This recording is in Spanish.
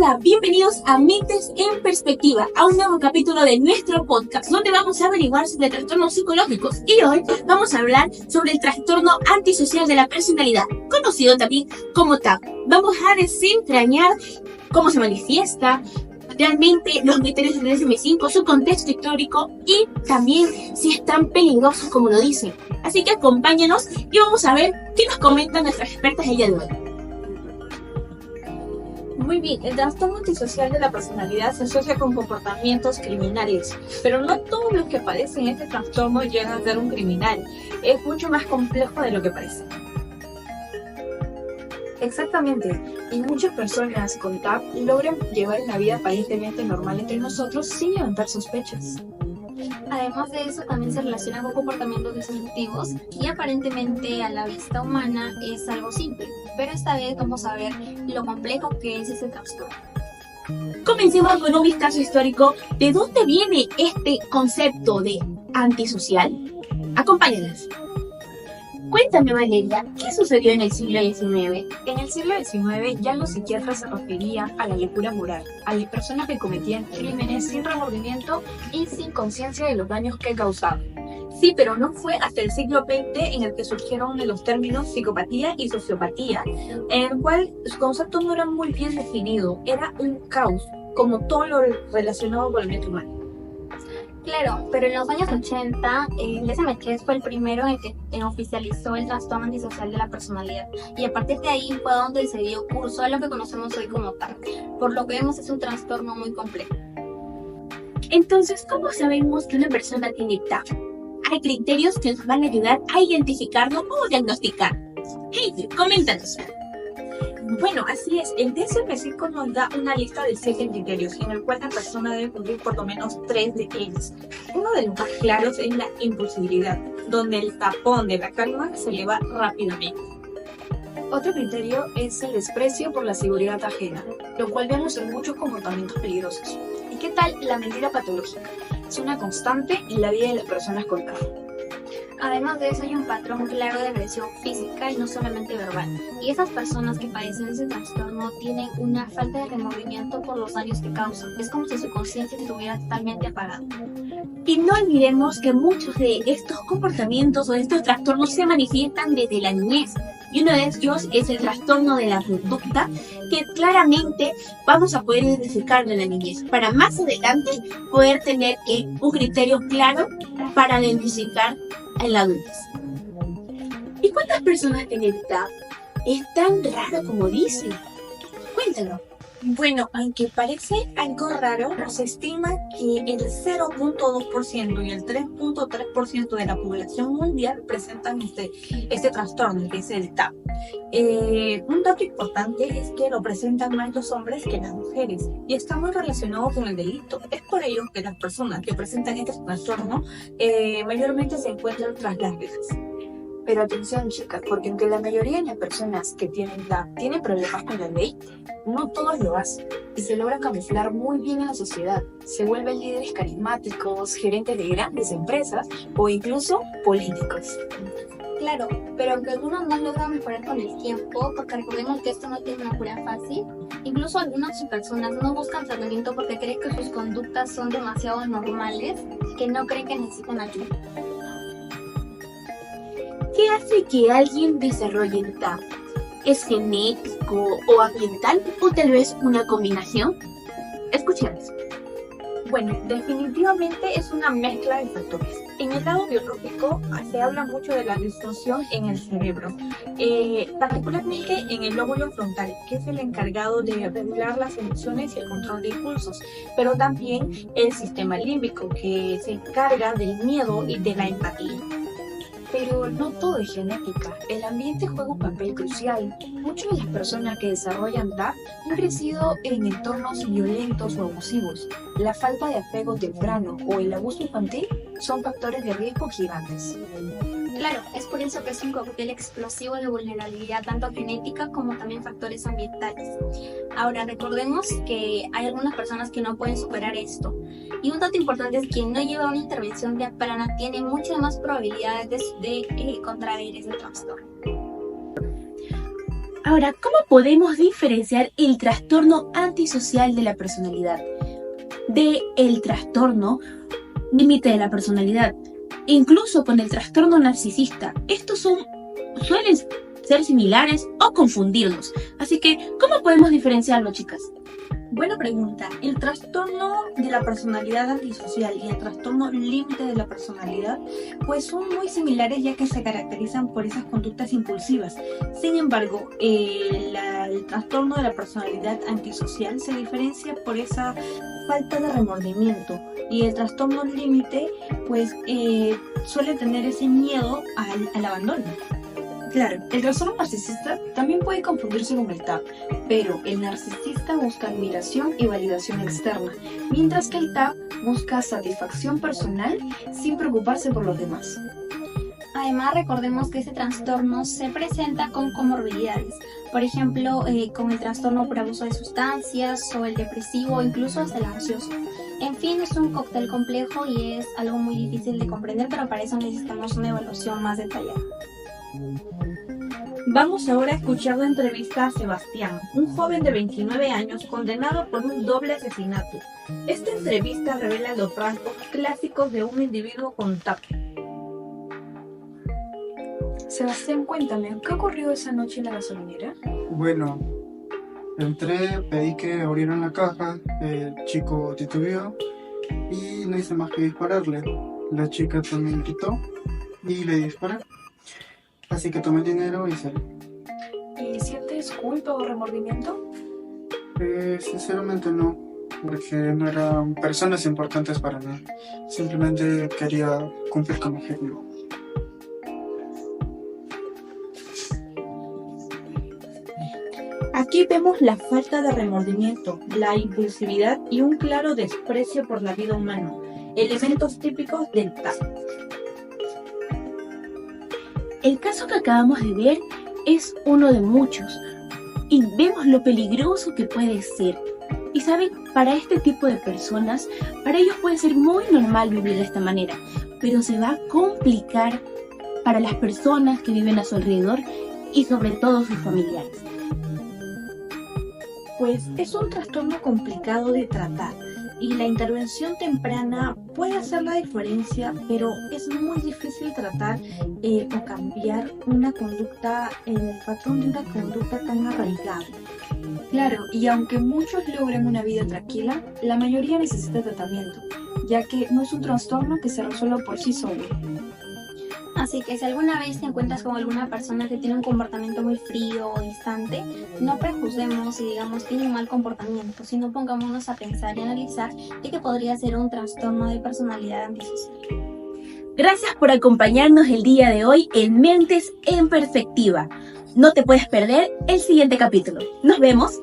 Hola, bienvenidos a Mentes en Perspectiva, a un nuevo capítulo de nuestro podcast, donde vamos a averiguar sobre trastornos psicológicos. Y hoy vamos a hablar sobre el trastorno antisocial de la personalidad, conocido también como TAP. Vamos a desentrañar cómo se manifiesta, realmente los criterios del DSM-5, su contexto histórico y también si es tan peligroso como lo dicen. Así que acompáñanos y vamos a ver qué nos comentan nuestras expertas el día de hoy. Muy bien, el trastorno antisocial de la personalidad se asocia con comportamientos criminales, pero no todos los que padecen este trastorno llegan a ser un criminal. Es mucho más complejo de lo que parece. Exactamente, y muchas personas con TAP logran llevar una vida aparentemente normal entre nosotros sin levantar sospechas. Además de eso, también se relaciona con comportamientos disruptivos y aparentemente a la vista humana es algo simple, pero esta vez vamos a ver lo complejo que es ese trastorno. Comencemos con un vistazo histórico de dónde viene este concepto de antisocial. Acompáñanos. Cuéntame, Valeria, ¿qué sucedió en el siglo XIX? En el siglo XIX ya los psiquiatras se referían a la locura moral, a las personas que cometían crímenes sin remordimiento y sin conciencia de los daños que causaban. Sí, pero no fue hasta el siglo XX en el que surgieron los términos psicopatía y sociopatía, en el cual su concepto no era muy bien definido, era un caos, como todo lo relacionado con el mente humano. Claro, pero en los años 80, el DSM-3 fue el primero en el que oficializó el trastorno antisocial de la personalidad. Y a partir de ahí fue donde se dio curso a lo que conocemos hoy como TAP. Por lo que vemos es un trastorno muy complejo. Entonces, ¿cómo sabemos que una persona tiene TAP? Hay criterios que nos van a ayudar a identificarlo o diagnosticar. Hey, coméntanos. Bueno, así es. El DSM-5 nos da una lista de 7 criterios en el cual la persona debe cumplir por lo menos 3 de ellos. Uno de los más claros es la impulsividad, donde el tapón de la calma se eleva rápidamente. Otro criterio es el desprecio por la seguridad ajena, lo cual vemos en muchos comportamientos peligrosos. ¿Y qué tal la mentira patológica? Es una constante en la vida de las personas con TAP. Además de eso hay un patrón claro de agresión física y no solamente verbal. Y esas personas que padecen ese trastorno tienen una falta de remordimiento por los daños que causan. Es como si su conciencia estuviera totalmente apagada. Y no olvidemos que muchos de estos comportamientos o de estos trastornos se manifiestan desde la niñez. Y uno de ellos es el trastorno de la conducta, que claramente vamos a poder identificarlo en la niñez, para más adelante poder tener un criterio claro para identificar en la adultez. ¿Y cuántas personas tienen TAP? ¿Es tan raro como dicen? Cuéntanos. Bueno, aunque parece algo raro, se estima que el 0.2% y el 3.3% de la población mundial presentan este trastorno, que es el TAP. Un dato importante es que lo presentan más los hombres que las mujeres y está muy relacionado con el delito. Es por ello que las personas que presentan este trastorno mayormente se encuentran tras las rejas. Pero atención, chicas, porque aunque la mayoría de las personas que tienen TAP tienen problemas con la ley, no todos lo hacen y se logra camuflar muy bien en la sociedad. Se vuelven líderes carismáticos, gerentes de grandes empresas o incluso políticos. Claro, pero aunque algunos no logran mejorar con el tiempo, porque recordemos que esto no tiene una cura fácil, incluso algunas personas no buscan tratamiento porque creen que sus conductas son demasiado normales, que no creen que necesitan ayuda. ¿Qué hace que alguien desarrolle el TAP? ¿Es genético o ambiental o tal vez una combinación? Escuchemos. Bueno, definitivamente es una mezcla de factores. En el lado biológico se habla mucho de la distorsión en el cerebro, particularmente en el lóbulo frontal, que es el encargado de regular las emociones y el control de impulsos, pero también el sistema límbico, que se encarga del miedo y de la empatía. Pero no todo es genética, el ambiente juega un papel crucial. Muchas de las personas que desarrollan TAP han crecido en entornos violentos o abusivos. La falta de apego temprano o el abuso infantil son factores de riesgo gigantes. Claro, es por eso que es un cóctel explosivo de vulnerabilidad, tanto genética como también factores ambientales. Ahora, recordemos que hay algunas personas que no pueden superar esto. Y un dato importante es que no lleva una intervención temprana tiene muchas más probabilidades de contraer ese trastorno. Ahora, ¿cómo podemos diferenciar el trastorno antisocial de la personalidad del trastorno límite de la personalidad? Incluso con el trastorno narcisista, estos suelen ser similares o confundirlos. Así que, ¿cómo podemos diferenciarlo, chicas? Buena pregunta. El trastorno de la personalidad antisocial y el trastorno límite de la personalidad pues son muy similares, ya que se caracterizan por esas conductas impulsivas. Sin embargo, el trastorno de la personalidad antisocial se diferencia por esa falta de remordimiento, y el trastorno límite pues suele tener ese miedo al abandono. Claro, el trastorno narcisista también puede confundirse con el TAP, pero el narcisista busca admiración y validación externa, mientras que el TAP busca satisfacción personal sin preocuparse por los demás. Además, recordemos que este trastorno se presenta con comorbilidades, por ejemplo, con el trastorno por abuso de sustancias o el depresivo o incluso hasta el ansioso. En fin, es un cóctel complejo y es algo muy difícil de comprender, pero para eso necesitamos una evaluación más detallada. Vamos ahora a escuchar la entrevista a Sebastián, un joven de 29 años condenado por un doble asesinato. Esta entrevista revela los rasgos clásicos de un individuo con TAP. Sebastián, cuéntame, ¿qué ocurrió esa noche en la gasolinera? Bueno, entré, pedí que abrieran la caja, el chico titubeó y no hice más que dispararle. La chica también gritó y le disparé. Así que tomé el dinero y salí. ¿Y sientes culpa o remordimiento? Sinceramente no, porque no eran personas importantes para mí. Simplemente quería cumplir con mi objetivo. Aquí vemos la falta de remordimiento, la impulsividad y un claro desprecio por la vida humana, elementos típicos del TAP. El caso que acabamos de ver es uno de muchos y vemos lo peligroso que puede ser. Y saben, para este tipo de personas, para ellos puede ser muy normal vivir de esta manera, pero se va a complicar para las personas que viven a su alrededor y sobre todo sus familiares. Pues es un trastorno complicado de tratar y la intervención temprana puede hacer la diferencia, pero es muy difícil tratar o cambiar una conducta, el patrón de una conducta tan arraigada. Claro, y aunque muchos logren una vida tranquila, la mayoría necesita tratamiento, ya que no es un trastorno que se resuelva por sí solo. Así que si alguna vez te encuentras con alguna persona que tiene un comportamiento muy frío o distante, no prejuzguemos y digamos tiene un mal comportamiento, sino pongámonos a pensar y analizar de que podría ser un trastorno de personalidad antisocial. Gracias por acompañarnos el día de hoy en Mentes en Perspectiva. No te puedes perder el siguiente capítulo. Nos vemos.